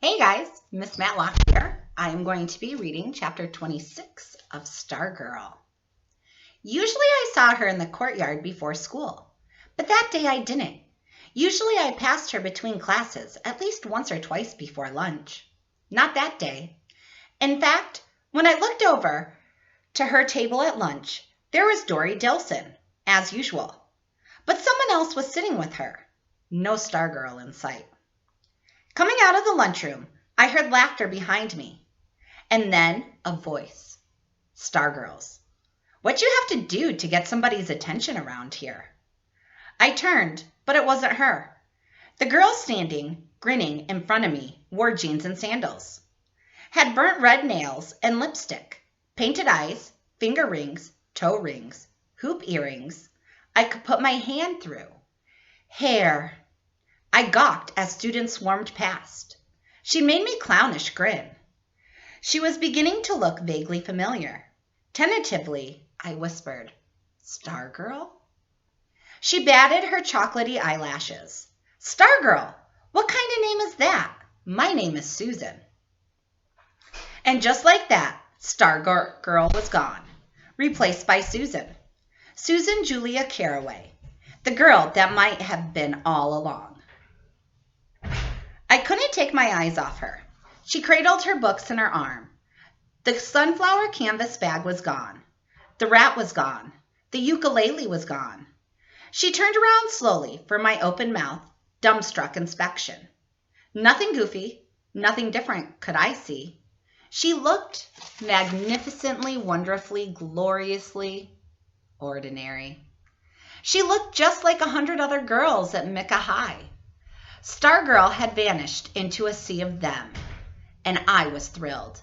Hey guys, Miss Matlock here. I am going to be reading chapter 26 of Stargirl. Usually I saw her in the courtyard before school, but that day I didn't. Usually I passed her between classes at least once or twice before lunch. Not that day. In fact, when I looked over to her table at lunch, there was Dory Dilson, as usual. But someone else was sitting with her. No Stargirl in sight. Coming out of the lunchroom, I heard laughter behind me, and then a voice. Stargirl's. What you have to do to get somebody's attention around here? I turned, but it wasn't her. The girl standing, grinning in front of me, wore jeans and sandals. Had burnt red nails and lipstick, painted eyes, finger rings, toe rings, hoop earrings I could put my hand through. Hair. I gawked as students swarmed past. She made me clownish grin. She was beginning to look vaguely familiar. Tentatively, I whispered, Stargirl? She batted her chocolatey eyelashes. Stargirl? What kind of name is that? My name is Susan. And just like that, Stargirl was gone, replaced by Susan. Susan Julia Carraway, the girl that might have been all along. I couldn't take my eyes off her. She cradled her books in her arm. The sunflower canvas bag was gone. The rat was gone. The ukulele was gone. She turned around slowly for my open mouth, dumbstruck inspection. Nothing goofy, nothing different could I see. She looked magnificently, wonderfully, gloriously ordinary. She looked just like 100 other girls at Micca High. Stargirl had vanished into a sea of them, and I was thrilled.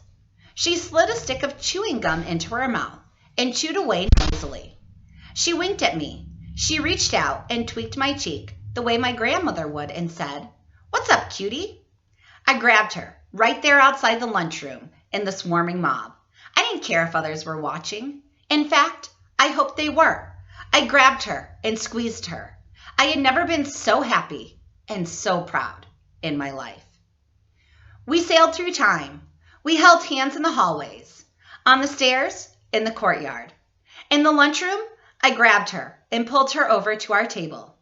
She slid a stick of chewing gum into her mouth and chewed away noisily. She winked at me. She reached out and tweaked my cheek the way my grandmother would and said, What's up, cutie? I grabbed her right there outside the lunchroom in the swarming mob. I didn't care if others were watching. In fact, I hoped they were. I grabbed her and squeezed her. I had never been so happy and so proud in my life. We sailed through time. We held hands in the hallways, on the stairs, in the courtyard. In the lunchroom, I grabbed her and pulled her over to our table.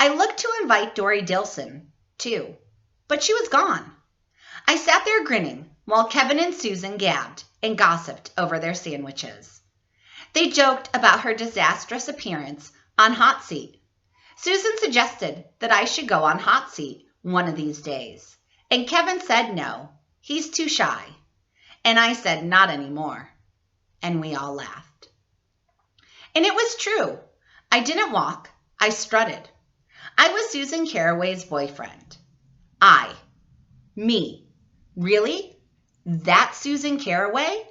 I looked to invite Dory Dilson, too, but she was gone. I sat there grinning while Kevin and Susan gabbed and gossiped over their sandwiches. They joked about her disastrous appearance on Hot Seat. Susan suggested that I should go on Hot Seat one of these days, and Kevin said no, he's too shy. And I said not anymore, and we all laughed. And it was true. I didn't walk, I strutted. I was Susan Carraway's boyfriend. Me. Really? That Susan Carraway?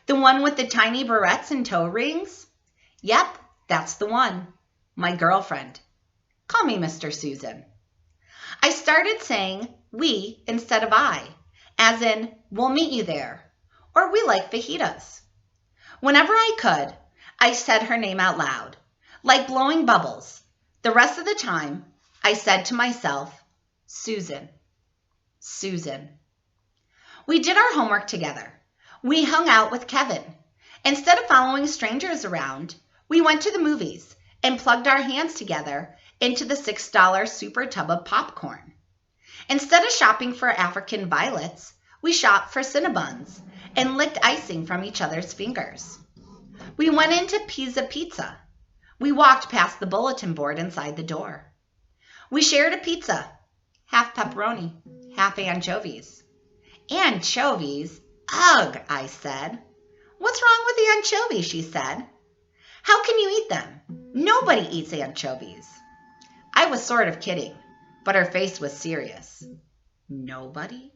The one with the tiny barrettes and toe rings? Yep, that's the one. My girlfriend. Call me Mr. Susan. I started saying we instead of I, as in, we'll meet you there, or we like fajitas. Whenever I could, I said her name out loud, like blowing bubbles. The rest of the time, I said to myself, Susan, Susan. We did our homework together. We hung out with Kevin. Instead of following strangers around, we went to the movies and plugged our hands together into the $6 super tub of popcorn. Instead of shopping for African violets, we shopped for Cinnabons and licked icing from each other's fingers. We went into Pizza. We walked past the bulletin board inside the door. We shared a pizza, half pepperoni, half anchovies. Anchovies? Ugh, I said. What's wrong with the anchovies, she said. How can you eat them? Nobody eats anchovies. I was sort of kidding, but her face was serious. Nobody?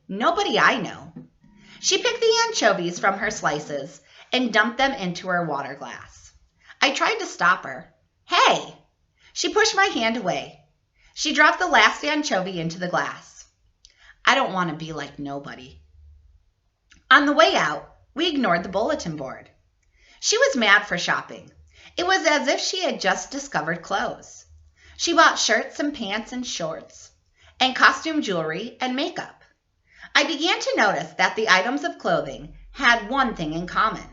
Nobody I know. She picked the anchovies from her slices and dumped them into her water glass. I tried to stop her. Hey! She pushed my hand away. She dropped the last anchovy into the glass. I don't want to be like nobody. On the way out, we ignored the bulletin board. She was mad for shopping. It was as if she had just discovered clothes. She bought shirts and pants and shorts, and costume jewelry and makeup. I began to notice that the items of clothing had one thing in common.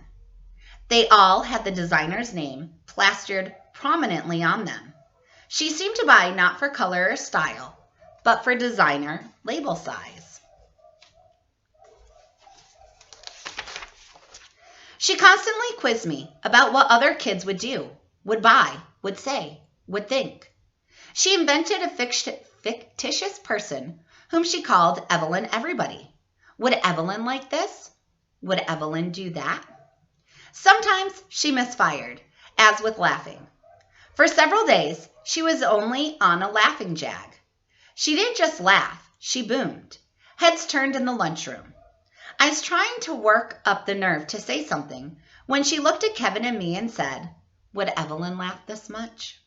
They all had the designer's name plastered prominently on them. She seemed to buy not for color or style, but for designer label size. She constantly quizzed me about what other kids would do, would buy, would say, would think. She invented a fictitious person whom she called Evelyn Everybody. Would Evelyn like this? Would Evelyn do that? Sometimes she misfired, as with laughing. For several days, she was only on a laughing jag. She didn't just laugh, she boomed. Heads turned in the lunchroom. I was trying to work up the nerve to say something when she looked at Kevin and me and said, "Would Evelyn laugh this much?"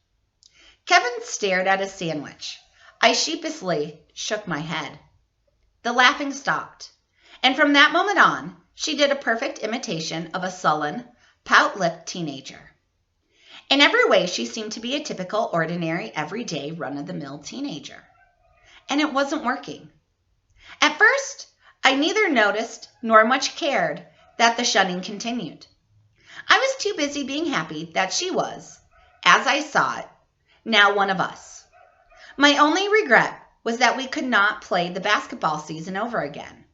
Kevin stared at his sandwich. I sheepishly shook my head. The laughing stopped, and from that moment on, she did a perfect imitation of a sullen, pout-lipped teenager. In every way, she seemed to be a typical, ordinary, everyday, run-of-the-mill teenager. And it wasn't working. At first, I neither noticed nor much cared that the shunning continued. I was too busy being happy that she was, as I saw it, now one of us. My only regret was that we could not play the basketball season over again.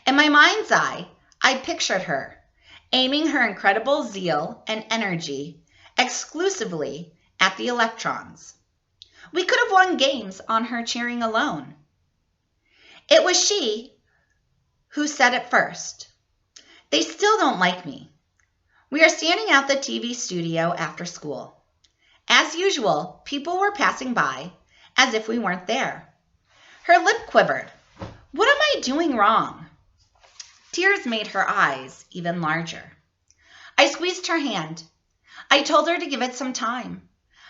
In my mind's eye, I pictured her, aiming her incredible zeal and energy exclusively at the electrons. We could have won games on her cheering alone. It was she who said it first. "They still don't like me." We are standing out the TV studio after school. As usual, people were passing by as if we weren't there. Her lip quivered. What am I doing wrong? Tears made her eyes even larger. I squeezed her hand. I told her to give it some time.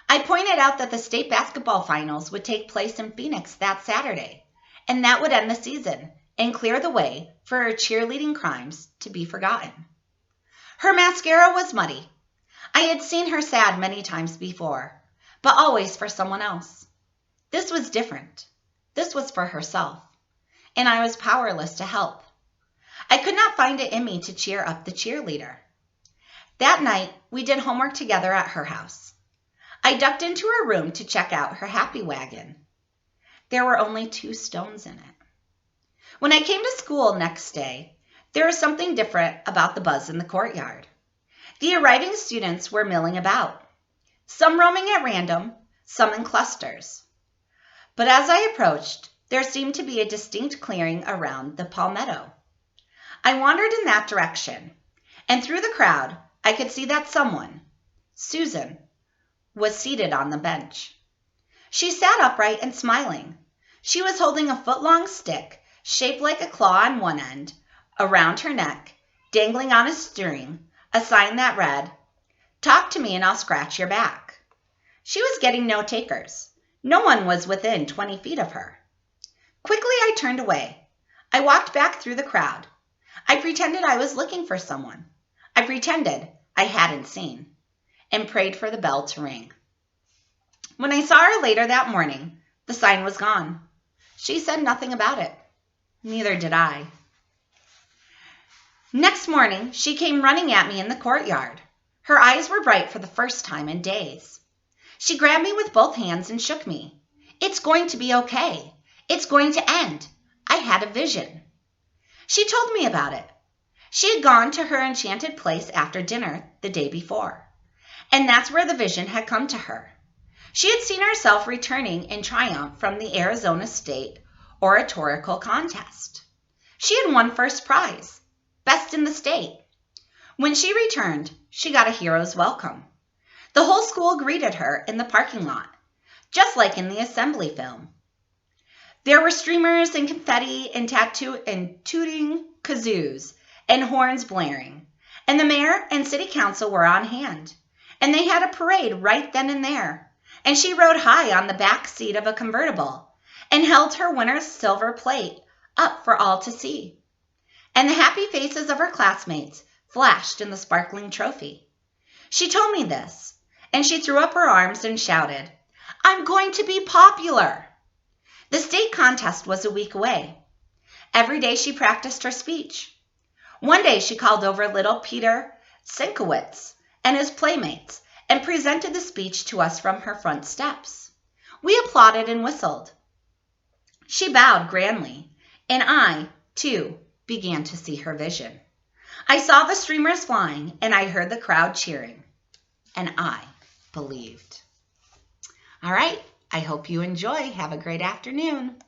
I pointed out that the state basketball finals would take place in Phoenix that Saturday, and that would end the season and clear the way for her cheerleading crimes to be forgotten. Her mascara was muddy. I had seen her sad many times before, but always for someone else. This was different. This was for herself, and I was powerless to help. I could not find it in me to cheer up the cheerleader. That night, we did homework together at her house. I ducked into her room to check out her happy wagon. There were only 2 stones in it. When I came to school next day, there was something different about the buzz in the courtyard. The arriving students were milling about, some roaming at random, some in clusters. But as I approached, there seemed to be a distinct clearing around the palmetto. I wandered in that direction, and through the crowd, I could see that someone, Susan, was seated on the bench. She sat upright and smiling. She was holding a foot-long stick shaped like a claw on one end, around her neck, dangling on a string, a sign that read, "Talk to me and I'll scratch your back." She was getting no takers. No one was within 20 feet of her. Quickly I turned away. I walked back through the crowd. I pretended I was looking for someone. I pretended I hadn't seen, and prayed for the bell to ring. When I saw her later that morning, the sign was gone. She said nothing about it. Neither did I. Next morning, she came running at me in the courtyard. Her eyes were bright for the first time in days. She grabbed me with both hands and shook me. "It's going to be okay. It's going to end. I had a vision." She told me about it. She had gone to her enchanted place after dinner the day before, and that's where the vision had come to her. She had seen herself returning in triumph from the Arizona State oratorical contest. She had won first prize, best in the state. When she returned, she got a hero's welcome. The whole school greeted her in the parking lot, just like in the assembly film. There were streamers and confetti and tooting kazoos and horns blaring, and the mayor and city council were on hand, and they had a parade right then and there, and she rode high on the back seat of a convertible and held her winner's silver plate up for all to see. And the happy faces of her classmates flashed in the sparkling trophy. She told me this, and she threw up her arms and shouted, "I'm going to be popular!" The state contest was a week away. Every day she practiced her speech. One day she called over little Peter Sinkowitz and his playmates and presented the speech to us from her front steps. We applauded and whistled. She bowed grandly, and I, too, began to see her vision. I saw the streamers flying, and I heard the crowd cheering, and I believed. All right, I hope you enjoy. Have a great afternoon.